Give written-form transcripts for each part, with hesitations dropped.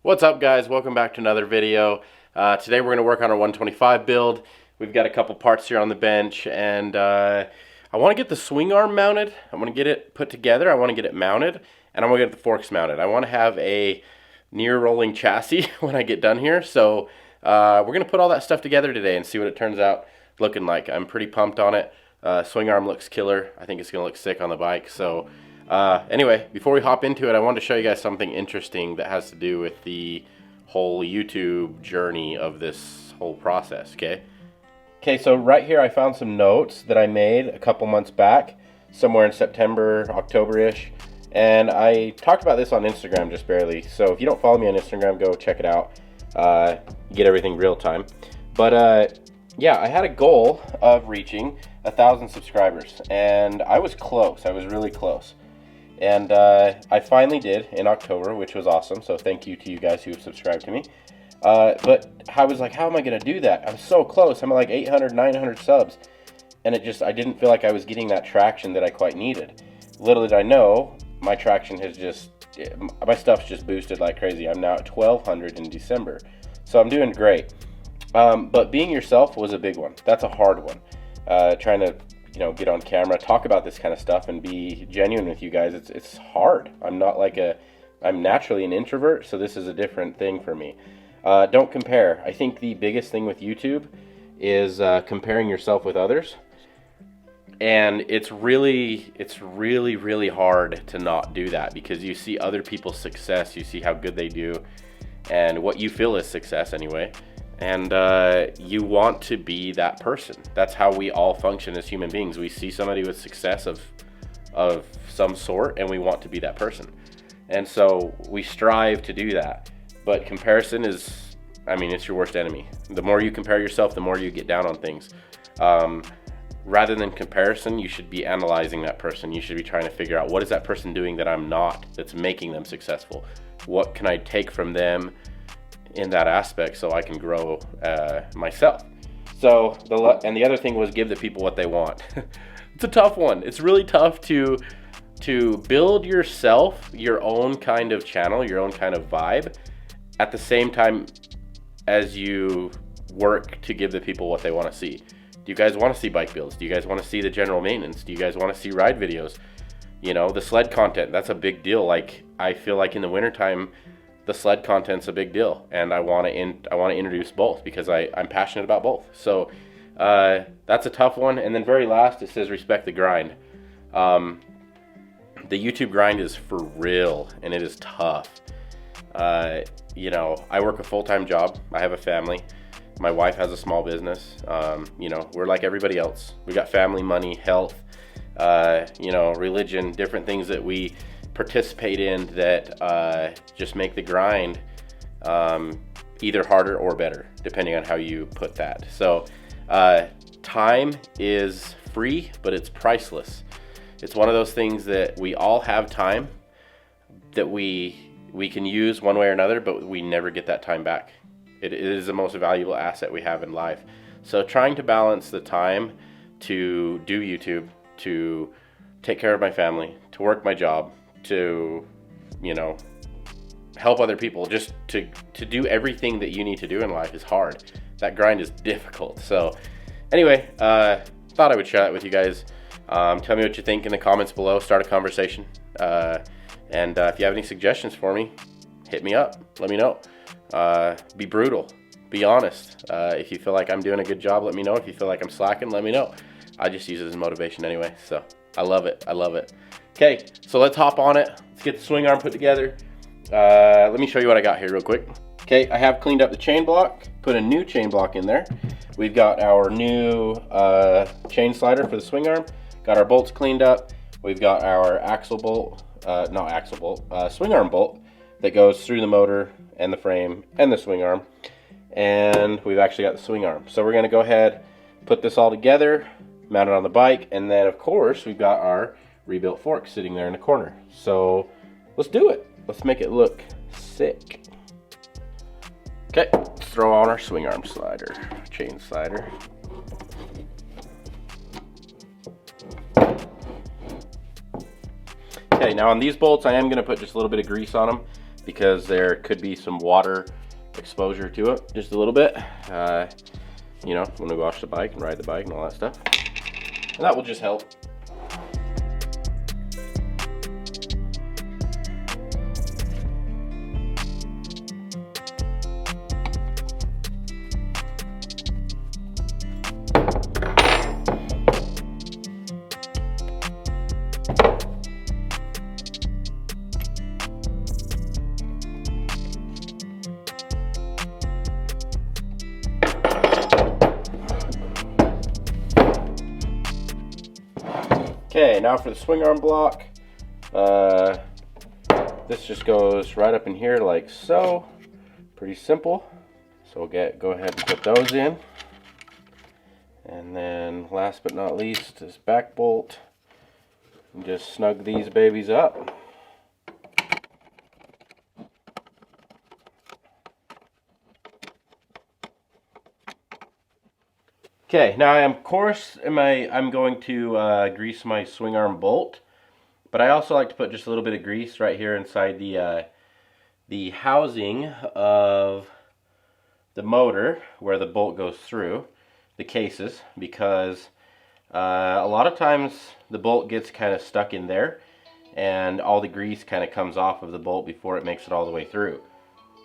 What's up, guys? Welcome back to another video. Today we're going to work on our 125 build. We've got a couple parts here on the bench, and I want to get the swing arm mounted. I want to get it put together. I want to get it mounted, and I want to get the forks mounted. I want to have a near rolling chassis when I get done here. So we're going to put all that stuff together today and see what it turns out looking like. I'm pretty pumped on it. Swing arm looks killer. I think it's going to look sick on the bike. So anyway, before we hop into it, I wanted to show you guys something interesting that has to do with the whole YouTube journey of this whole process, okay? Okay, so right here I found some notes that I made a couple months back, somewhere in September, October-ish, and I talked about this on Instagram just barely. So if you don't follow me on Instagram, go check it out. Get everything real time. But yeah, I had a goal of reaching 1,000 subscribers, and I was close. I was really close. And I finally did in October, which was awesome. So thank you to you guys who have subscribed to me. But I was like, how am I going to do that? I'm so close. I'm at like 800, 900 subs. And I didn't feel like I was getting that traction that I quite needed. Little did I know, my traction has my stuff's just boosted like crazy. I'm now at 1,200 in December. So I'm doing great. But being yourself was a big one. That's a hard one. Trying to get on camera, talk about this kind of stuff, and be genuine with you guys. It's hard. I'm naturally an introvert, so this is a different thing for me. Don't compare. I think the biggest thing with YouTube is comparing yourself with others, and it's really hard to not do that, because you see other people's success, you see how good they do, and what you feel is success anyway. And you want to be that person. That's how we all function as human beings. We see somebody with success of some sort, and we want to be that person. And so we strive to do that. But comparison is, it's your worst enemy. The more you compare yourself, the more you get down on things. Rather than comparison, you should be analyzing that person. You should be trying to figure out, what is that person doing that I'm not, that's making them successful? What can I take from them in that aspect so I can grow myself? So the other thing was, give the people what they want. It's a tough one. It's really tough to build yourself your own kind of channel, your own kind of vibe, at the same time as you work to give the people what they want to see. Do you guys want to see bike builds? Do you guys want to see the general maintenance? Do you guys want to see ride videos? The sled content, that's a big deal. Like, I feel like in the wintertime, the sled content's a big deal, and I want to introduce both, because I'm passionate about both. So that's a tough one. And then very last, it says respect the grind. The YouTube grind is for real, and it is tough. I work a full-time job. I have a family. My wife has a small business. We're like everybody else. We got family, money, health, religion, different things that we participate in that just make the grind either harder or better, depending on how you put that. So time is free, but it's priceless. It's one of those things that we all have time that we can use one way or another, but we never get that time back. It is the most valuable asset we have in life. So trying to balance the time to do YouTube, to take care of my family, to work my job, to help other people, just to do everything that you need to do in life is hard. That grind is difficult. So anyway, thought I would share that with you guys. Tell me what you think in the comments below. Start a conversation, and if you have any suggestions for me, hit me up, let me know. Be brutal, be honest. If you feel like I'm doing a good job, let me know. If you feel like I'm slacking, let me know. I just use it as motivation anyway, so I love it. Okay, so let's hop on it. Let's get the swing arm put together. Let me show you what I got here real quick. Okay, I have cleaned up the chain block, put a new chain block in there. We've got our new chain slider for the swing arm. Got our bolts cleaned up. We've got our swing arm bolt that goes through the motor and the frame and the swing arm. And we've actually got the swing arm. So we're gonna go ahead, put this all together, mount it on the bike, and then of course we've got our rebuilt fork sitting there in the corner. So let's do it. Let's make it look sick. Okay, let's throw on our swing arm slider, chain slider. Okay, now on these bolts, I am going to put just a little bit of grease on them. because there could be some water exposure to it, just a little bit. You know, when we wash the bike and ride the bike and all that stuff. And that will just help. Okay, now for the swing arm block. This just goes right up in here like so. Pretty simple. So we'll go ahead and put those in. And then last but not least, this back bolt. And just snug these babies up. Okay, now I'm going to grease my swing arm bolt, but I also like to put just a little bit of grease right here inside the housing of the motor where the bolt goes through, the cases, because a lot of times the bolt gets kind of stuck in there and all the grease kind of comes off of the bolt before it makes it all the way through.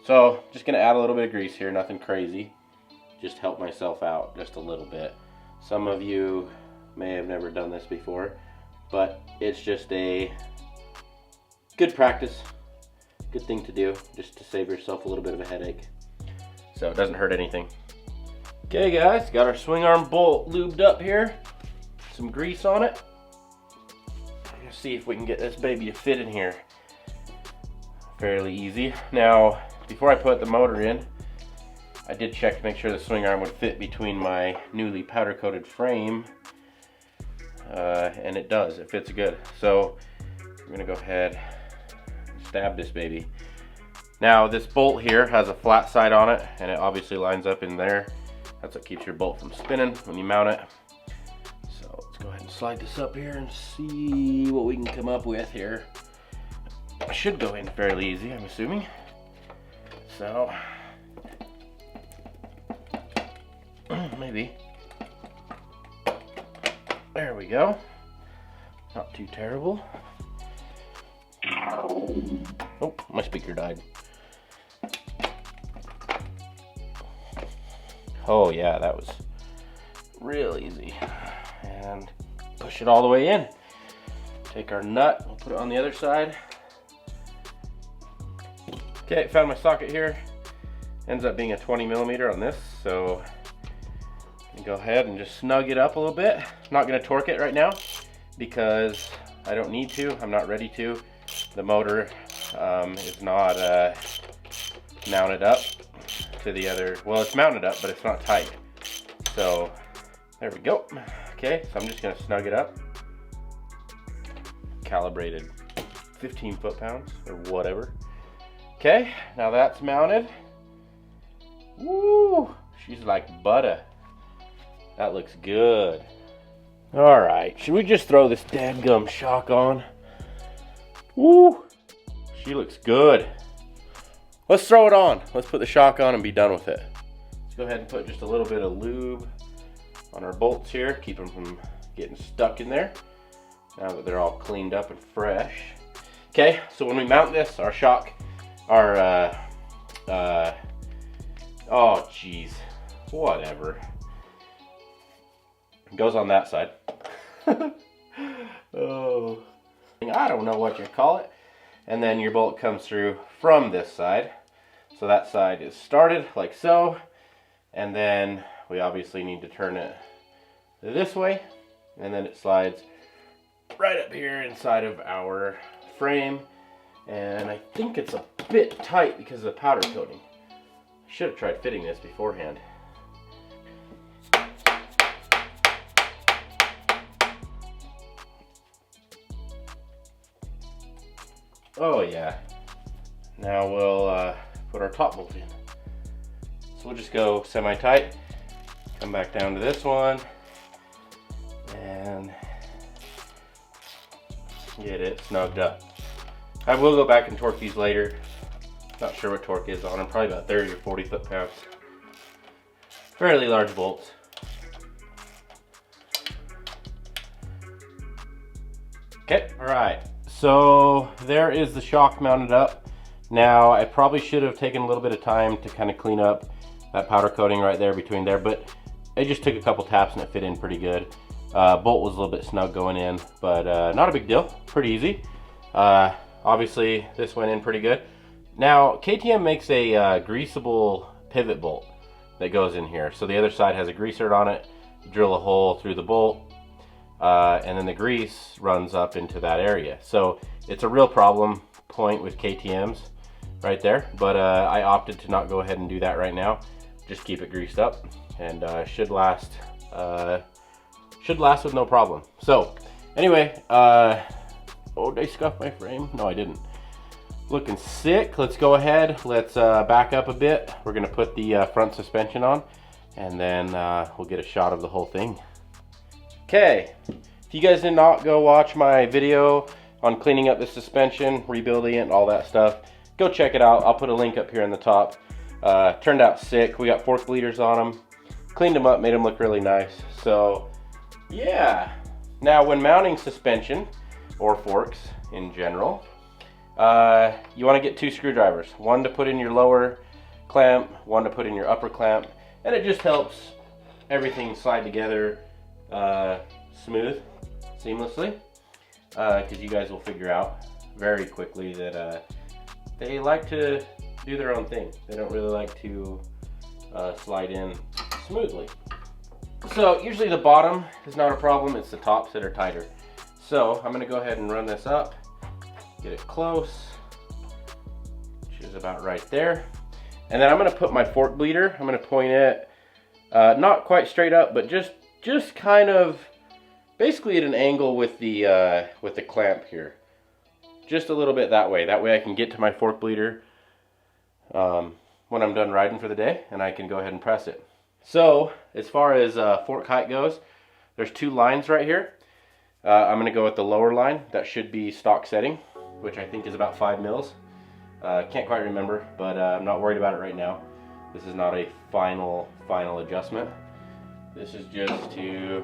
So just going to add a little bit of grease here, nothing crazy. Just help myself out just a little bit. Some of you may have never done this before, but it's just a good practice, good thing to do, just to save yourself a little bit of a headache. So it doesn't hurt anything. Okay guys, got our swing arm bolt lubed up here. Some grease on it. Let's see if we can get this baby to fit in here. Fairly easy. Now, before I put the motor in, I did check to make sure the swing arm would fit between my newly powder coated frame, and it does, it fits good. So we're gonna go ahead and stab this baby. Now this bolt here has a flat side on it, and it obviously lines up in there. That's what keeps your bolt from spinning when you mount it. So let's go ahead and slide this up here and see what we can come up with here. It should go in fairly easy, I'm assuming. So maybe. There we go. Not too terrible. Oh, my speaker died. Oh yeah, that was real easy. And push it all the way in. Take our nut, we'll put it on the other side. Okay, found my socket here. Ends up being a 20mm on this, so go ahead and just snug it up a little bit. I'm not going to torque it right now because I don't need to. I'm not ready to. The motor is not mounted up to the other. Well, it's mounted up, but it's not tight. So there we go. Okay, so I'm just going to snug it up. Calibrated 15 foot-pounds or whatever. Okay, now that's mounted. Woo! She's like butter. That looks good. Alright, should we just throw this dadgum shock on? Woo! She looks good. Let's throw it on. Let's put the shock on and be done with it. Let's go ahead and put just a little bit of lube on our bolts here. Keep them from getting stuck in there. Now that they're all cleaned up and fresh. Okay, so when we mount this, our shock, oh geez, whatever. It goes on that side. Oh, I don't know what you call it. And then your bolt comes through from this side. So that side is started like so. And then we obviously need to turn it this way. And then it slides right up here inside of our frame. And I think it's a bit tight because of the powder coating. I should have tried fitting this beforehand. Oh yeah. Now we'll put our top bolt in. So we'll just go semi-tight, come back down to this one, and get it snugged up. I will go back and torque these later, Not sure what torque is on them, probably about 30 or 40 foot-pounds. Fairly large bolts. Okay, all right. So there is the shock mounted up. Now I probably should have taken a little bit of time to kind of clean up that powder coating right there between there, but it just took a couple taps and it fit in pretty good. Bolt was a little bit snug going in, but not a big deal, pretty easy. Obviously this went in pretty good. Now KTM makes a greaseable pivot bolt that goes in here. So the other side has a greaser on it. You drill a hole through the bolt, and then the grease runs up into that area. So it's a real problem point with KTMs right there, but I opted to not go ahead and do that right now. Just keep it greased up, and should last with no problem. So anyway, oh, did I scuff my frame? No, I didn't. Looking sick. Let's go ahead. Let's back up a bit. We're gonna put the front suspension on, and then we'll get a shot of the whole thing. Okay, if you guys did not go watch my video on cleaning up the suspension, rebuilding it, and all that stuff, go check it out. I'll put a link up here in the top. Turned out sick. We got fork bleeders on them. Cleaned them up, made them look really nice. So, yeah. Now, when mounting suspension, or forks in general, you want to get 2 screwdrivers. One to put in your lower clamp, one to put in your upper clamp, and it just helps everything slide together smooth, seamlessly, because you guys will figure out very quickly that they like to do their own thing. They don't really like to slide in smoothly. So usually the bottom is not a problem, it's the tops that are tighter. So I'm going to go ahead and run this up, get it close, which is about right there. And then I'm going to put my fork bleeder, I'm going to point it not quite straight up, but just kind of basically at an angle with the clamp here. Just a little bit that way. That way I can get to my fork bleeder when I'm done riding for the day, and I can go ahead and press it. So as far as fork height goes, there's 2 lines right here. I'm going to go with the lower line. That should be stock setting, which I think is about 5 mils. Can't quite remember, but I'm not worried about it right now. This is not a final adjustment. This is just to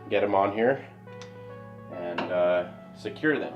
get them on here and secure them.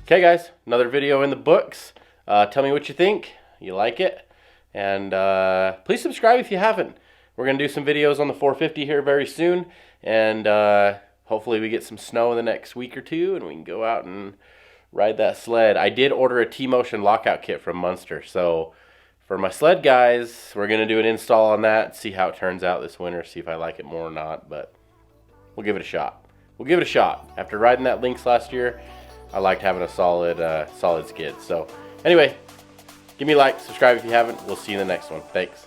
Okay guys, another video in the books. Tell me what you think. You like it? And please subscribe if you haven't. We're going to do some videos on the 450 here very soon. And hopefully we get some snow in the next week or two and we can go out and ride that sled. I did order a T-Motion lockout kit from Munster. So for my sled guys, we're going to do an install on that. See how it turns out this winter. See if I like it more or not. But we'll give it a shot. We'll give it a shot. After riding that Lynx last year, I liked having a solid skid. So anyway, give me a like, subscribe if you haven't. We'll see you in the next one. Thanks.